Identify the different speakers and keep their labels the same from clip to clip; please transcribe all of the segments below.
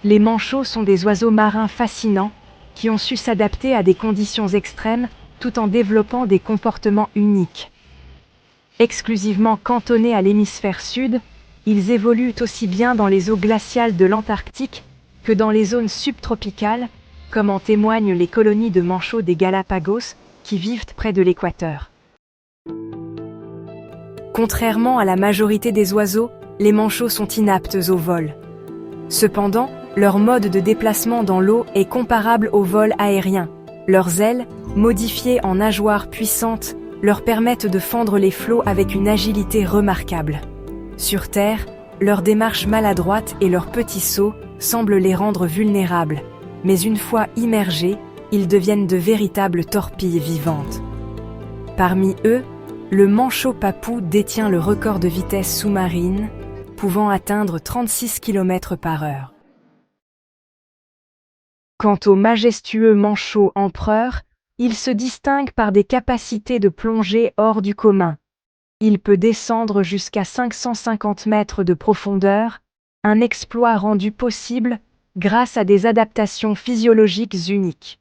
Speaker 1: Les manchots sont des oiseaux marins fascinants qui ont su s'adapter à des conditions extrêmes tout en développant des comportements uniques. Exclusivement cantonnés à l'hémisphère sud, ils évoluent aussi bien dans les eaux glaciales de l'Antarctique que dans les zones subtropicales, comme en témoignent les colonies de manchots des Galapagos qui vivent près de l'équateur. Contrairement à la majorité des oiseaux, les manchots sont inaptes au vol. Cependant, leur mode de déplacement dans l'eau est comparable au vol aérien. Leurs ailes, modifiées en nageoires puissantes, leur permettent de fendre les flots avec une agilité remarquable. Sur Terre, leur démarche maladroite et leurs petits sauts semblent les rendre vulnérables, mais une fois immergés, ils deviennent de véritables torpilles vivantes. Parmi eux, le manchot papou détient le record de vitesse sous-marine, pouvant atteindre 36 km/h. Quant au majestueux manchot empereur, il se distingue par des capacités de plongée hors du commun. Il peut descendre jusqu'à 550 mètres de profondeur, un exploit rendu possible grâce à des adaptations physiologiques uniques.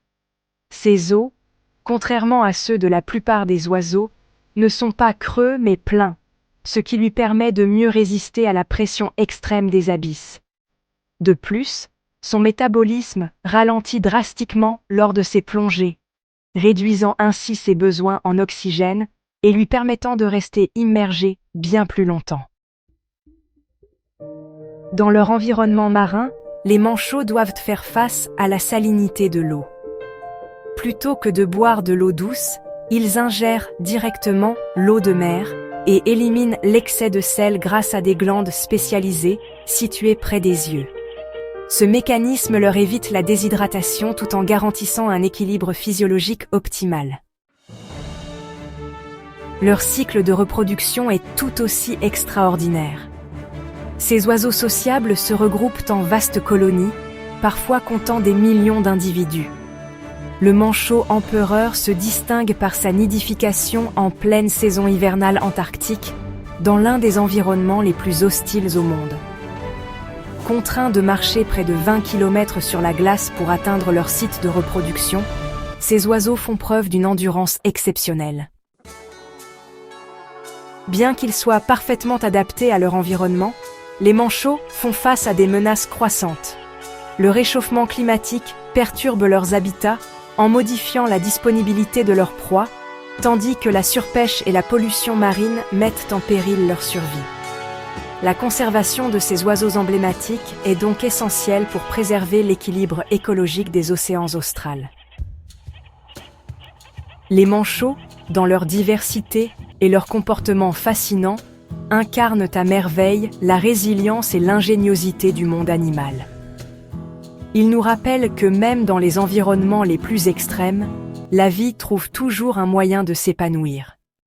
Speaker 1: Ses os, contrairement à ceux de la plupart des oiseaux, ne sont pas creux mais pleins, ce qui lui permet de mieux résister à la pression extrême des abysses. De plus, son métabolisme ralentit drastiquement lors de ses plongées, réduisant ainsi ses besoins en oxygène et lui permettant de rester immergé bien plus longtemps. Dans leur environnement marin, les manchots doivent faire face à la salinité de l'eau. Plutôt que de boire de l'eau douce, ils ingèrent directement l'eau de mer et éliminent l'excès de sel grâce à des glandes spécialisées situées près des yeux. Ce mécanisme leur évite la déshydratation tout en garantissant un équilibre physiologique optimal. Leur cycle de reproduction est tout aussi extraordinaire. Ces oiseaux sociables se regroupent en vastes colonies, parfois comptant des millions d'individus. Le manchot empereur se distingue par sa nidification en pleine saison hivernale antarctique, dans l'un des environnements les plus hostiles au monde. Contraints de marcher près de 20 km sur la glace pour atteindre leur site de reproduction, ces oiseaux font preuve d'une endurance exceptionnelle. Bien qu'ils soient parfaitement adaptés à leur environnement, les manchots font face à des menaces croissantes. Le réchauffement climatique perturbe leurs habitats en modifiant la disponibilité de leurs proies, tandis que la surpêche et la pollution marine mettent en péril leur survie. La conservation de ces oiseaux emblématiques est donc essentielle pour préserver l'équilibre écologique des océans australes. Les manchots, dans leur diversité et leur comportement fascinant, incarnent à merveille la résilience et l'ingéniosité du monde animal. Ils nous rappellent que même dans les environnements les plus extrêmes, la vie trouve toujours un moyen de s'épanouir.